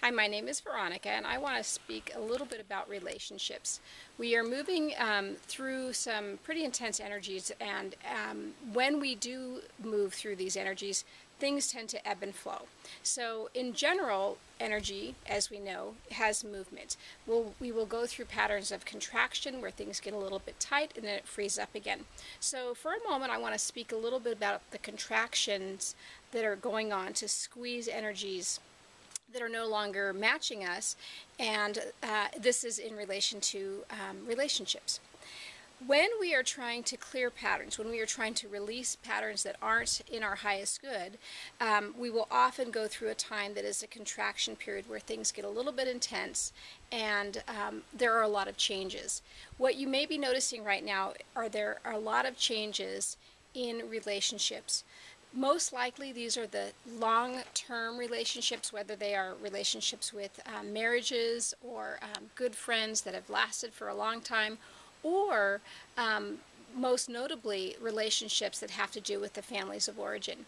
Hi, my name is Veronica, and I want to speak a little bit about relationships. We are moving through some pretty intense energies, and when we do move through these energies, things tend to ebb and flow. So, in general, energy, as we know, has movement. We will go through patterns of contraction where things get a little bit tight and then it frees up again. So, for a moment, I want to speak a little bit about the contractions that are going on to squeeze energies that are no longer matching us, and this is in relation to relationships. When we are trying to clear patterns, when we are trying to release patterns that aren't in our highest good, we will often go through a time that is a contraction period where things get a little bit intense and there are a lot of changes. What you may be noticing right now there are a lot of changes in relationships. Most likely these are the long-term relationships, whether they are relationships with marriages or good friends that have lasted for a long time, or most notably relationships that have to do with the families of origin.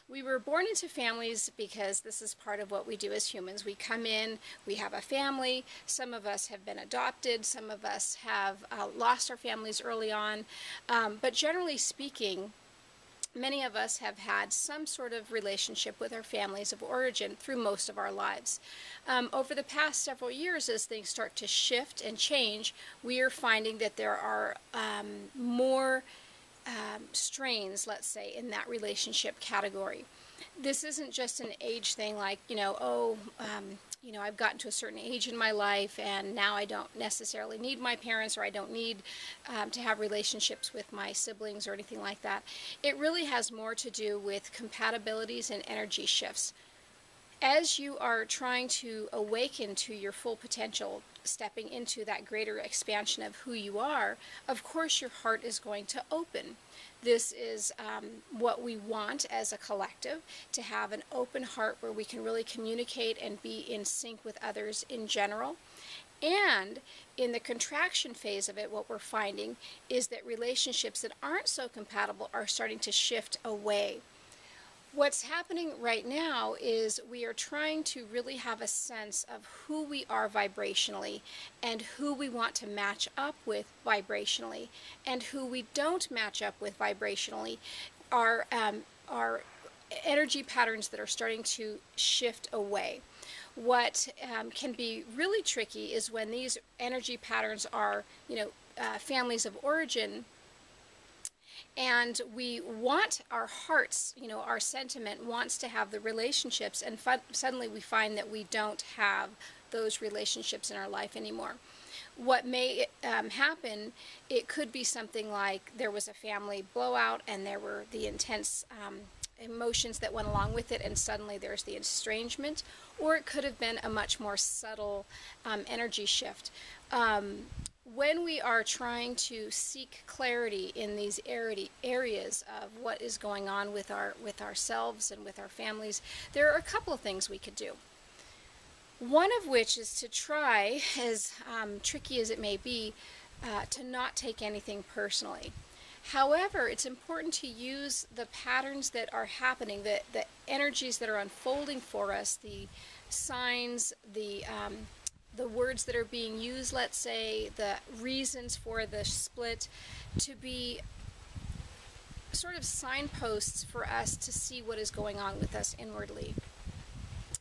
We were born into families because this is part of what we do as humans. We come in, we have a family. Some of us have been adopted, some of us have lost our families early on, but generally speaking, many of us have had some sort of relationship with our families of origin through most of our lives. Over the past several years, as things start to shift and change, we are finding that there are more strains, let's say, in that relationship category. This isn't just an age thing like, I've gotten to a certain age in my life and now I don't necessarily need my parents, or I don't need to have relationships with my siblings or anything like that. It really has more to do with compatibilities and energy shifts. As you are trying to awaken to your full potential, stepping into that greater expansion of who you are, of course your heart is going to open. This is what we want as a collective, to have an open heart where we can really communicate and be in sync with others in general. And in the contraction phase of it, what we're finding is that relationships that aren't so compatible are starting to shift away. What's happening right now is we are trying to really have a sense of who we are vibrationally and who we want to match up with vibrationally, and who we don't match up with vibrationally are energy patterns that are starting to shift away. What can be really tricky is when these energy patterns are, families of origin, and we want our hearts, our sentiment wants to have the relationships, and suddenly we find that we don't have those relationships in our life anymore. What may happen, it could be something like there was a family blowout and there were the intense emotions that went along with it, and suddenly there's the estrangement, or it could have been a much more subtle energy shift. When we are trying to seek clarity in these areas of what is going on with ourselves and with our families, there are a couple of things we could do. One of which is to try, as tricky as it may be, to not take anything personally. However, it's important to use the patterns that are happening, the energies that are unfolding for us, the signs, the words that are being used, let's say, the reasons for the split, to be sort of signposts for us to see what is going on with us inwardly.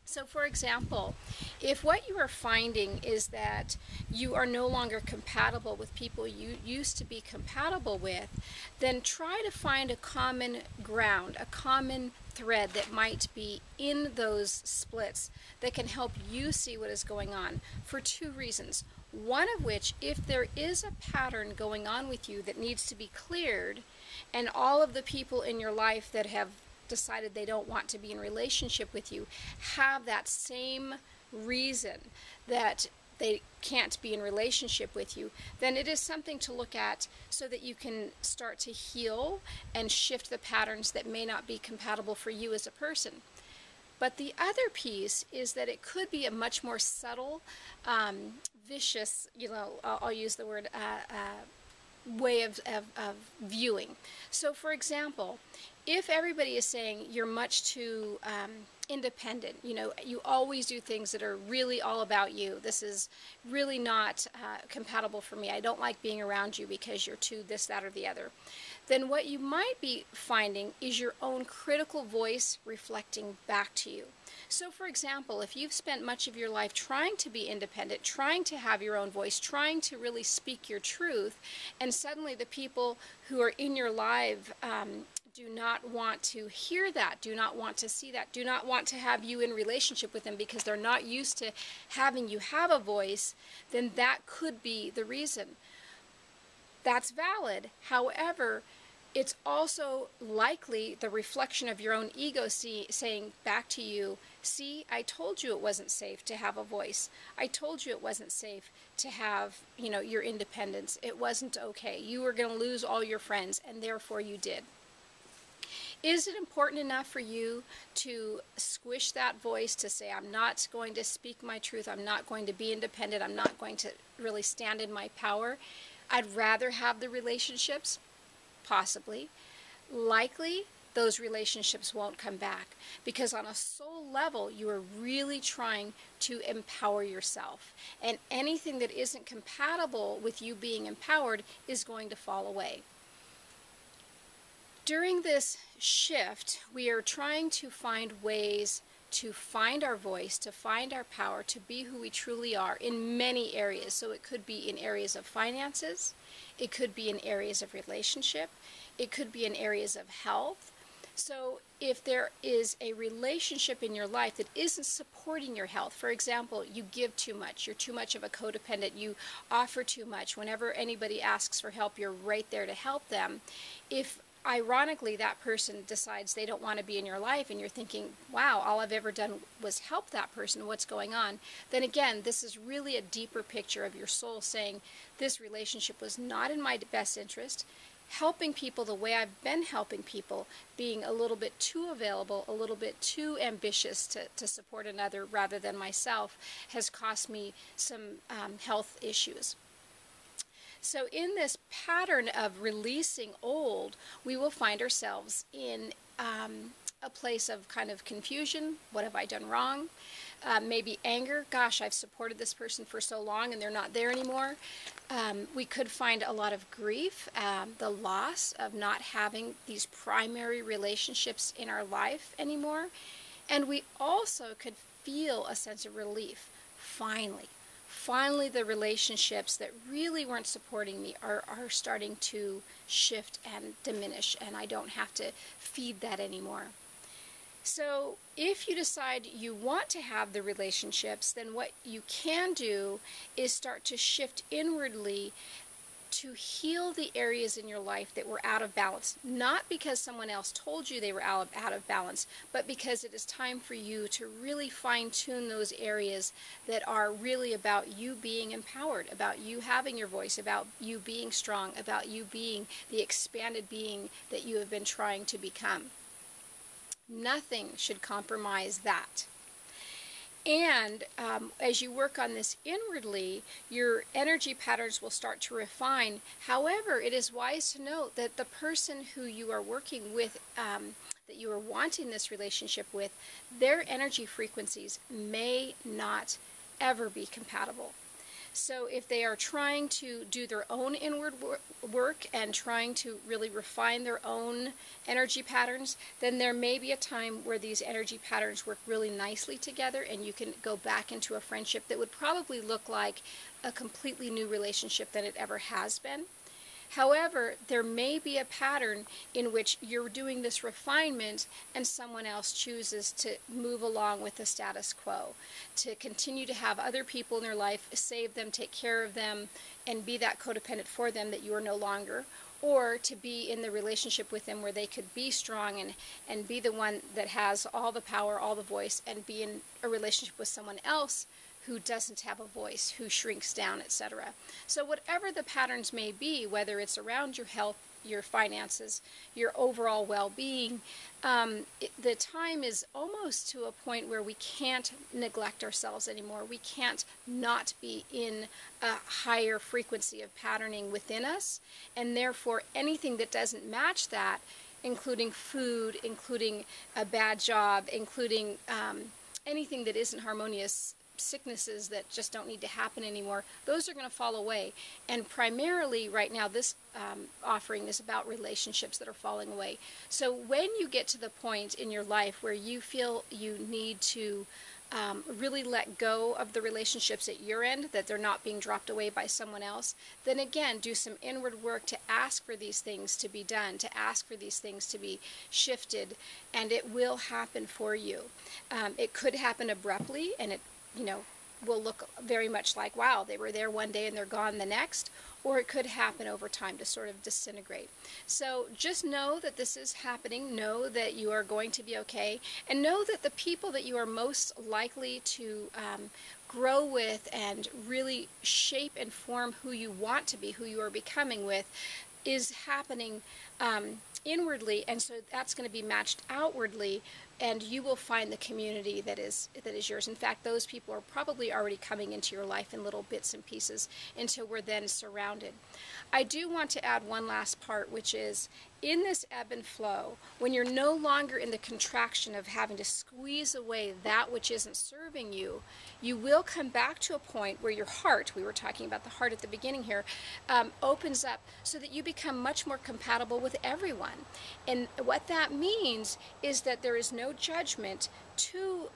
So, for example, if what you are finding is that you are no longer compatible with people you used to be compatible with, then try to find a common ground, a common thread that might be in those splits that can help you see what is going on, for two reasons. One of which, if there is a pattern going on with you that needs to be cleared, and all of the people in your life that have decided they don't want to be in relationship with you have that same reason that they can't be in relationship with you, then it is something to look at so that you can start to heal and shift the patterns that may not be compatible for you as a person. But the other piece is that it could be a much more subtle, vicious, I'll use the word way of viewing. So for example, if everybody is saying you're much too independent, you know, you always do things that are really all about you, this is really not compatible for me, I don't like being around you because you're too this, that, or the other, then what you might be finding is your own critical voice reflecting back to you. So for example, if you've spent much of your life trying to be independent, trying to have your own voice, trying to really speak your truth, and suddenly the people who are in your life do not want to hear that, do not want to see that, do not want to have you in relationship with them because they're not used to having you have a voice, then that could be the reason. That's valid. However, it's also likely the reflection of your own ego saying back to you, see, I told you it wasn't safe to have a voice. I told you it wasn't safe to have, you know, your independence. It wasn't okay. You were going to lose all your friends, and therefore you did. Is it important enough for you to squish that voice to say, I'm not going to speak my truth, I'm not going to be independent, I'm not going to really stand in my power? I'd rather have the relationships. Possibly. Likely, those relationships won't come back because on a soul level, you are really trying to empower yourself. And anything that isn't compatible with you being empowered is going to fall away. During this shift, we are trying to find ways to find our voice, to find our power, to be who we truly are in many areas. So it could be in areas of finances, it could be in areas of relationship, it could be in areas of health. So if there is a relationship in your life that isn't supporting your health, for example, you give too much, you're too much of a codependent, you offer too much, whenever anybody asks for help, you're right there to help them. If ironically that person decides they don't want to be in your life and you're thinking, wow, all I've ever done was help that person, what's going on? Then again, this is really a deeper picture of your soul saying, this relationship was not in my best interest. Helping people the way I've been helping people, being a little bit too available, a little bit too ambitious to support another rather than myself, has cost me some health issues. So in this pattern of releasing old, we will find ourselves in a place of kind of confusion. What have I done wrong? Maybe anger. Gosh, I've supported this person for so long and they're not there anymore. We could find a lot of grief, the loss of not having these primary relationships in our life anymore. And we also could feel a sense of relief. Finally, the relationships that really weren't supporting me are starting to shift and diminish, and I don't have to feed that anymore. So if you decide you want to have the relationships, then what you can do is start to shift inwardly to heal the areas in your life that were out of balance, not because someone else told you they were out of balance, but because it is time for you to really fine-tune those areas that are really about you being empowered, about you having your voice, about you being strong, about you being the expanded being that you have been trying to become. Nothing should compromise that. And as you work on this inwardly, your energy patterns will start to refine. However, it is wise to note that the person who you are working with, that you are wanting this relationship with, their energy frequencies may not ever be compatible. So if they are trying to do their own inward work and trying to really refine their own energy patterns, then there may be a time where these energy patterns work really nicely together and you can go back into a friendship that would probably look like a completely new relationship than it ever has been. However, there may be a pattern in which you're doing this refinement and someone else chooses to move along with the status quo, to continue to have other people in their life, save them, take care of them, and be that codependent for them that you are no longer, or to be in the relationship with them where they could be strong and be the one that has all the power, all the voice, and be in a relationship with someone else who doesn't have a voice, who shrinks down, etc. So whatever the patterns may be, whether it's around your health, your finances, your overall well-being, the time is almost to a point where we can't neglect ourselves anymore. We can't not be in a higher frequency of patterning within us, and therefore anything that doesn't match that, including food, including a bad job, including anything that isn't harmonious, sicknesses that just don't need to happen anymore, those are going to fall away. And primarily right now this offering is about relationships that are falling away. So when you get to the point in your life where you feel you need to really let go of the relationships at your end, that they're not being dropped away by someone else, then again do some inward work to ask for these things to be done, to ask for these things to be shifted, and it will happen for you. It could happen abruptly, and it will look very much like, wow, they were there one day and they're gone the next, or it could happen over time to sort of disintegrate. So just know that this is happening, know that you are going to be okay, and know that the people that you are most likely to grow with and really shape and form who you want to be, who you are becoming with, is happening inwardly, and so that's going to be matched outwardly, and you will find the community that is yours. In fact, those people are probably already coming into your life in little bits and pieces until we're then surrounded. I do want to add one last part, which is in this ebb and flow, when you're no longer in the contraction of having to squeeze away that which isn't serving you, you will come back to a point where your heart, we were talking about the heart at the beginning here, opens up so that you become much more compatible with everyone. And what that means is that there is no judgment to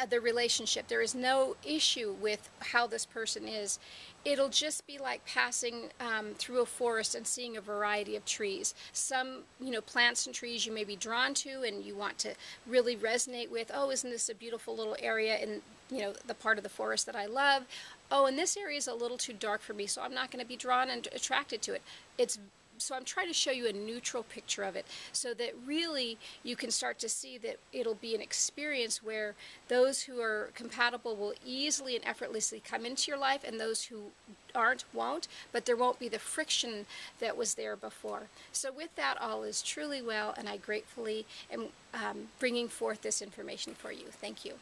the relationship. There is no issue with how this person is. It'll just be like passing through a forest and seeing a variety of trees. Some, plants and trees you may be drawn to and you want to really resonate with. Oh, isn't this a beautiful little area in, the part of the forest that I love? Oh, and this area is a little too dark for me, so I'm not going to be drawn and attracted to it. So I'm trying to show you a neutral picture of it so that really you can start to see that it'll be an experience where those who are compatible will easily and effortlessly come into your life, and those who aren't won't, but there won't be the friction that was there before. So with that, all is truly well, and I gratefully am bringing forth this information for you. Thank you.